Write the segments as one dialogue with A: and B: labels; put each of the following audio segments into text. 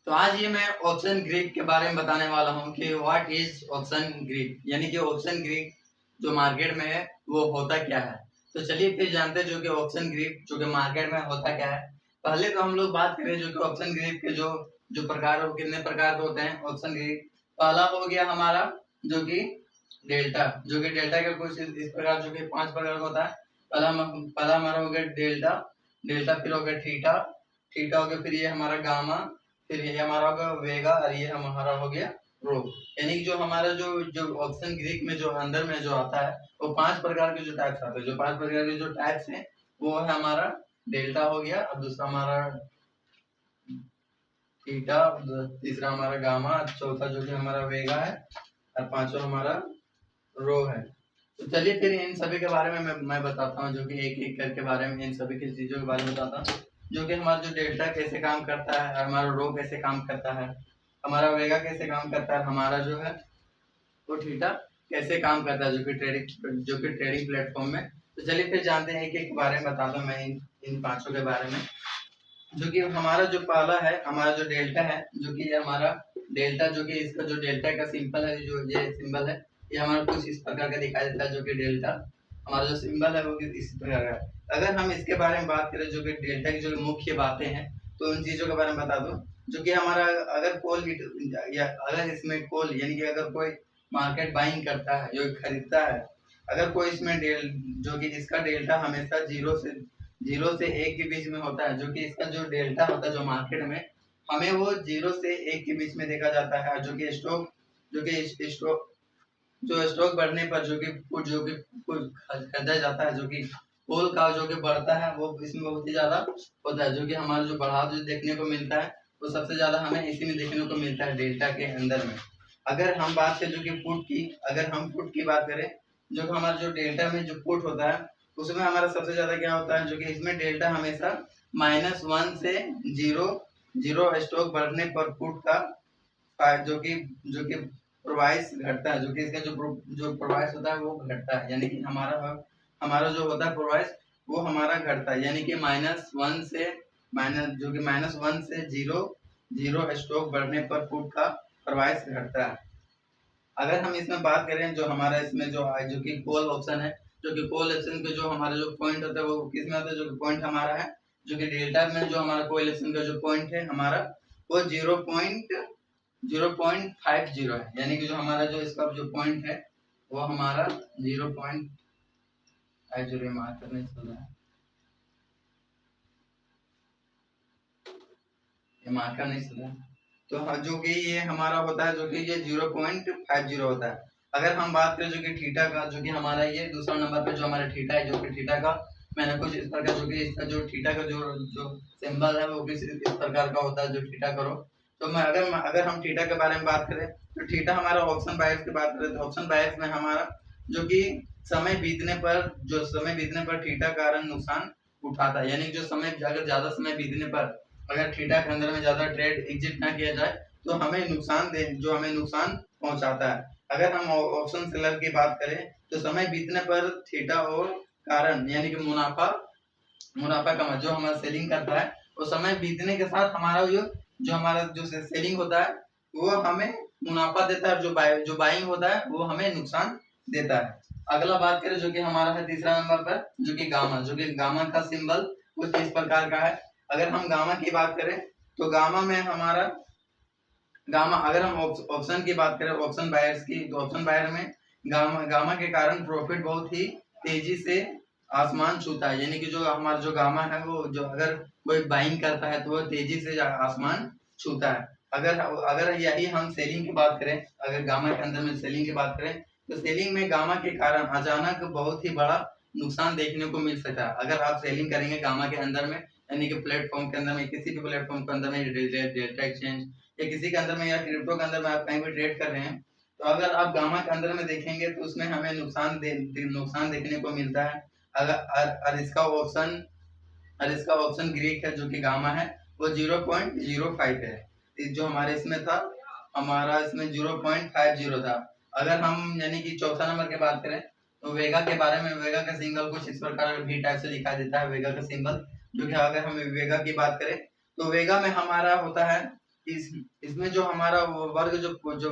A: तो आज ये मैं ऑप्शन ग्रीक के बारे में बताने वाला हूँ कि व्हाट इज ऑप्शन ग्रीक, यानी कि ऑप्शन ग्रीक जो मार्केट में है वो होता क्या है। तो चलिए फिर जानते हैं जो कि ऑप्शन ग्रीक जो कि मार्केट में होता क्या है। पहले तो हम लोग बात करें जो कि ऑप्शन ग्रीक के जो जो प्रकार हो, कितने प्रकार के होते हैं ऑप्शन ग्रीक। पहला हो गया हमारा जो कि डेल्टा, जो कि डेल्टा के कुछ इस प्रकार जो कि 5 प्रकार का होता है। पहला हमारा हो गया डेल्टा, डेल्टा फिर हो गया थीटा, थीटा हो गया फिर ये हमारा गामा, फिर ये हमारा होगा वेगा और ये हमारा हो गया रो। यानी कि जो हमारा जो जो ऑप्शन ग्रीक में जो अंदर में जो आता है वो 5 प्रकार के जो टाइप्स आते हैं। जो 5 प्रकार के जो टाइप्स हैं वो है हमारा डेल्टा हो गया, और दूसरा हमारा थीटा, तीसरा हमारा गामा, चौथा जो कि हमारा वेगा है, और पांचवा हमारा रो है। तो चलिए फिर इन सभी के बारे में मैं बताता हूँ, जो कि एक एक करके बारे में इन सभी की चीजों के बारे में बताता हूँ। जो कि हमारा जो डेल्टा कैसे काम करता है, हमारा रो कैसे काम करता है, हमारा वेगा कैसे काम करता है, हमारा जो है वो थीटा कैसे काम करता है जो कि ट्रेडिंग प्लेटफॉर्म में। तो चलिए फिर जानते हैं एक एक बारे में बताता हूँ मैं इन पांचों के बारे में। जो कि हमारा जो पहला है हमारा जो डेल्टा है, जो कि ये हमारा डेल्टा, जो कि इसका जो डेल्टा का सिंपल है, जो ये सिंबल है ये हमारा कुछ इस प्रकार का दिखाई देता है। जो कि डेल्टा हमारा जो सिंबल है वो इस प्रकार का है। अगर हम इसके बारे में बात करें जो कि डेल्टा की जो मुख्य बातें हैं तो उन चीजों के बारे में बता दूं। जो कि हमारा अगर कॉल या अगर इसमें कॉल यानी कि अगर कोई मार्केट बाइंग करता है, जो खरीदता है, अगर कोई इसमें जो कि इसका डेल्टा हमेशा जीरो से एक के बीच में होता है, जो कि इसका जो डेल्टा होता है जो मार्केट में हमें वो जीरो से एक के बीच में देखा जाता है। जो कि स्टॉक जो स्टॉक बढ़ने पर जो कि खरीदा जाता है, जो कि कोल का जो कि बढ़ता है वो इसमें बहुत ही ज्यादा होता है। जो कि हमारा जो बढ़ाव जो देखने को मिलता है वो सबसे ज्यादा हमें इसी में देखने को मिलता है, डेल्टा के अंदर में। अगर हम बात करें जो कि पुट की, अगर हम पुट की बात करें, जो कि हमारा जो डेल्टा में जो पुट होता है उसमें हमारा सबसे ज्यादा क्या होता है, जो कि इसमें डेल्टा हमेशा -1 से जीरो जीरो स्टॉक बढ़ने पर पुट का जो कि प्राइस घटता है, जो कि इसका जो प्राइस होता है वो घटता है। यानी कि हमारा हमारा जो होता है प्राइस वो हमारा घटता है, यानी कि -1 से -1 से जीरो जीरो स्टॉक बढ़ने पर पुट का प्राइस घटता है। अगर हम इसमें बात करें जो हमारा इसमें जो कि कॉल ऑप्शन है, जो कि कॉल ऑप्शन के जो हमारा जो पॉइंट होता है वो किसमें होता है, जो कि पॉइंट हमारा है जो कि डेल्टा में जो हमारा कॉल ऑप्शन का जो पॉइंट है हमारा वो 0.50 है। यानी कि जो हमारा जो इसका जो पॉइंट है वो हमारा 0.50 मार्क करने चल रहा है, ये मार्कर नहीं चल रहा है। तो जो कि ये हमारा होता है, जो कि ये 0.50 होता है। अगर हम बात करें जो कि थीटा का, जो कि हमारा ये दूसरा नंबर पे जो हमारा थीटा है, जो कि थीटा का मैंने कुछ इस प्रकार जो कि इसका जो थीटा का जो सिंबल है वो किस इस प्रकार का होता है, जो थीटा करो। तो अगर हम थीटा के बारे में बात करें तो थीटा हमारा ऑप्शन बायस की बात करें तो ऑप्शन बायस में हमारा जो कि समय बीतने पर थीटा कारण नुकसान उठाता है। यानी जो समय अगर ज्यादा समय बीतने पर अगर थीटा के अंदर में ज्यादा ट्रेड एग्जिट ना किया जाए तो हमें नुकसान पहुंचाता है। अगर हम ऑप्शन सेलर की बात करें तो समय बीतने पर थीटा और कारण यानी कि मुनाफा कमा जो हमारा सेलिंग करता है वो समय बीतने के साथ हमारा जो हमारा जो सेलिंग होता है वो हमें मुनाफा देता है, और जो बाइंग होता है वो हमें नुकसान देता है। अगला बात करें जो कि हमारा है तीसरा नंबर पर जो कि गामा, जो कि गामा का सिंबल कुछ इस प्रकार का है। अगर हम गामा की बात करें तो गामा में हमारा गामा, अगर हम ऑप्शन की बात करें ऑप्शन बायर्स की, तो ऑप्शन बायर में गामा के कारण प्रॉफिट बहुत ही तेजी से आसमान छूता है। यानी कि जो हमारा जो गामा है वो जो अगर कोई बाइंग करता है तो वो तेजी से आसमान छूता है। अगर अगर यही हम सेलिंग की बात करें, अगर गामा के अंदर में सेलिंग की बात करें तो सेलिंग में गामा के कारण अचानक बहुत ही बड़ा नुकसान देखने को मिल सकता है। अगर आप सेलिंग करेंगे गामा के अंदर में, यानी कि प्लेटफॉर्म के अंदर में, किसी भी प्लेटफॉर्म के अंदर में, डेल्टा एक्सचेंज या किसी के अंदर में या क्रिप्टो के अंदर में आप कहीं भी ट्रेड कर रहे हैं, तो अगर आप गामा के अंदर में देखेंगे तो उसमें हमें नुकसान देखने को मिलता है। और इसका ऑप्शन ग्रीक है जो कि गामा है वो 0.05 है। जो हमारे इसमें था हमारा इसमें 0.50 था। अगर हम यानी कि चौथा नंबर की बात करें तो वेगा के बारे में, वेगा का सिंबल कुछ इस प्रकार भी टाइप से दिखाई देता है वेगा का सिंबल। जो कि अगर हम वेगा की बात करें तो वेगा में हमारा होता है इसमें जो हमारा वर्ग जो जो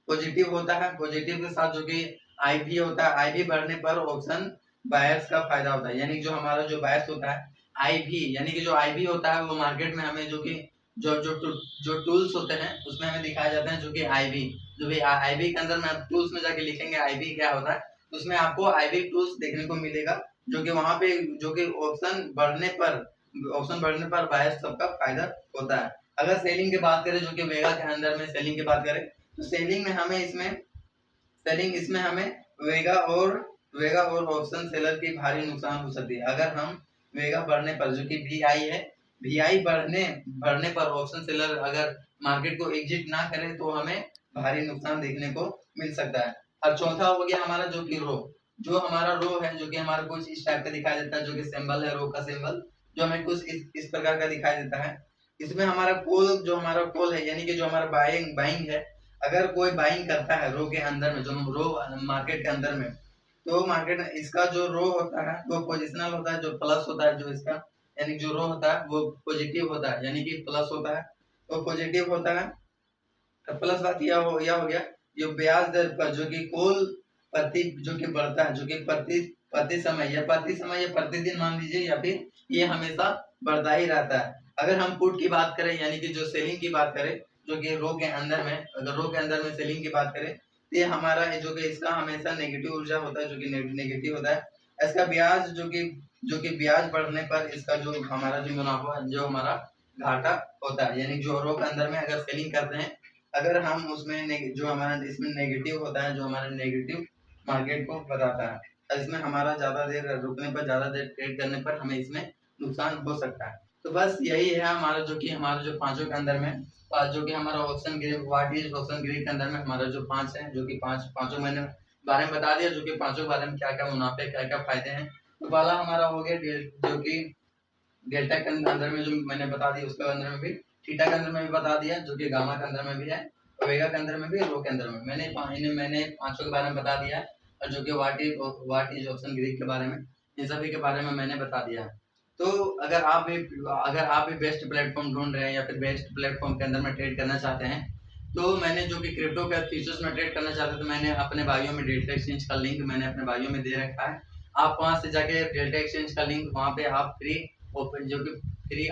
A: पॉजिटिव होता है, पॉजिटिव के साथ जो कि आईवी होता है, आईवी बढ़ने पर ऑप्शन बायर्स का फायदा होता है। यानी जो हमारा जो बायर्स होता है आईवी, यानी कि जो आईवी होता है वो मार्केट में हमें जो कि जो जो जो टूल्स होते हैं उसमें हमें दिखाए जाते हैं जो कि आईवी, जो भी आईवी के अंदर में आप टूल्स में जाके लिखेंगे आईवी क्या होता है, उसमें आपको आईवी टूल्स देखने को मिलेगा, जो कि वहां पे जो कि ऑप्शन बढ़ने पर बायर्स सबका फायदा होता है। अगर सेलिंग की बात करें, जो कि वेगा के अंदर में सेलिंग की बात करें, तो सेलिंग इसमें हमें वेगा और ऑप्शन सेलर की भारी नुकसान हो सकती है। अगर हम वेगा बढ़ने पर जो कि वीआई है, वीआई बढ़ने पर ऑप्शन सेलर अगर मार्केट को एग्जिट ना करे तो हमें भारी नुकसान देखने को मिल सकता है। और चौथा हो गया हमारा जो कि रो, जो हमारा रो है जो कि हमारा कुछ इस टाइप का दिखाई देता है, जो कि सिंबल है रो का सिंबल, जो हमें कुछ इस प्रकार का दिखाई देता है। इसमें हमारा कॉल है, यानी कि जो हमारा बाइंग है, अगर कोई बाइंग करता है रो के अंदर में, जो रो मार्केट के अंदर में, तो मार्केट में इसका जो रो होता है वो पोजिशनल होता है, जो प्लस होता है, जो इसका यानी जो रो होता है वो पॉजिटिव होता है, यानी कि प्लस होता है, वो पॉजिटिव होता है। तो प्लस बात यह हो गया, जो ब्याज दर पर जो कि कॉल प्रति जो कि बढ़ता है, जो कि प्रति समय या प्रतिदिन मान लीजिए, या फिर ये हमेशा बढ़ता ही रहता है। अगर हम पुट की बात करें, यानी कि जो सेलिंग की बात करें, जो कि रो के अंदर में, अगर रो के अंदर में सेलिंग की बात करें, तो ये हमारा जो कि इसका हमेशा नेगेटिव ऊर्जा होता है, जो कि नेगेटिव होता है। इसका ब्याज जो कि ब्याज बढ़ने पर इसका जो हमारा जो मुनाफा, जो हमारा घाटा होता है, यानी जो रो के अंदर में अगर सेलिंग करते हैं, अगर हम उसमें जो हमारा इसमें नेगेटिव होता है, जो हमारा नेगेटिव मार्केट को बताता है, और इसमें हमारा ज्यादा देर रुकने पर, ज्यादा देर ट्रेड करने पर हमें इसमें नुकसान हो सकता है। तो बस यही है हमारा जो कि हमारा जो पांचों के अंदर में, जो कि हमारा option grey, what is option grey के अंदर में हमारा जो पांच है, जो कि पांचों मैंने बारे में बता दिया, जो कि पांचों के बारे में क्या क्या मुनाफे, क्या क्या फायदे हैं। तो पहला हमारा हो गया जो कि डेल्टा के अंदर में जो मैंने बता दिया, उसके अंदर में भी, थीटा के अंदर में भी बता दिया, जो कि गामा के अंदर में भी है, ओमेगा के अंदर में भी, रो के अंदर में मैंने पांचों के बारे में बता दिया है। और जो कि व्हाट इज ऑप्शन ग्रीक के बारे में, इन सभी के बारे में मैंने बता दिया है। तो अगर आप भी बेस्ट प्लेटफॉर्म ढूंढ रहे हैं, या फिर बेस्ट प्लेटफॉर्म के अंदर में ट्रेड करना चाहते हैं, तो मैंने जो कि क्रिप्टो के फ्यूचर्स में ट्रेड करना चाहते हैं, तो मैंने अपने बायो में डेल्टा एक्सचेंज का लिंक मैंने अपने बायो में दे रखा है। आप वहां से जाके डेल्टा एक्सचेंज का लिंक, वहां पे आप फ्री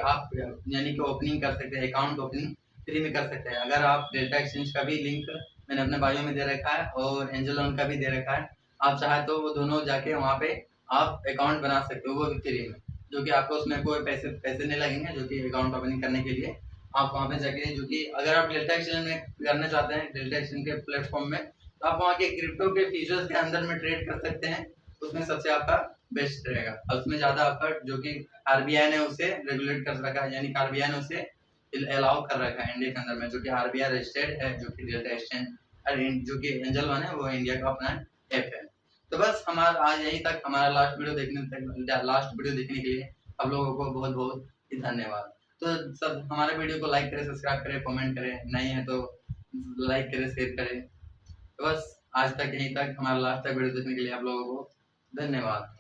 A: आप यानी कि ओपनिंग कर सकते हैं, अकाउंट ओपनिंग फ्री में कर सकते हैं। अगर आप डेल्टा एक्सचेंज का भी लिंक मैंने अपने बायो में दे रखा है, और एंजल लोन का भी दे रखा है, आप चाहे तो वो दोनों जाके वहाँ पे आप अकाउंट बना सकते हो, वो भी फ्री में, जो कि आपको उसमें कोई पैसे नहीं लगेंगे, जो कि अकाउंट ओपनिंग करने के लिए आप वहाँ पे जाके, जो कि अगर आप डेल्टा एक्सचेंज में करना चाहते हैं, डेल्टा एक्सचेंज के प्लेटफॉर्म में, तो आप वहाँ के क्रिप्टो के फीचर्स के अंदर में ट्रेड कर सकते हैं। उसमें सबसे आपका बेस्ट रहेगा, और उसमें ज्यादा आपका जो कि आरबीआई ने उसे रेगुलेट कर रखा है, यानी कि आरबीआई ने उसे अलाउ कर रखा है इंडिया के अंदर में, जो कि आरबीआई रजिस्टर्ड है, जो कि डेल्टा एक्सचेंज, और जो कि एंजल वन है वो इंडिया का अपना ऐप है। तो बस हमारा आज यहीं तक, हमारा लास्ट वीडियो देखने के लिए आप लोगों को बहुत बहुत धन्यवाद। तो सब हमारे वीडियो को लाइक करें, सब्सक्राइब करें, कमेंट करें, नहीं है तो लाइक करें, शेयर करें। तो बस आज तक यहीं तक, हमारा लास्ट तक वीडियो देखने के लिए आप लोगों को धन्यवाद।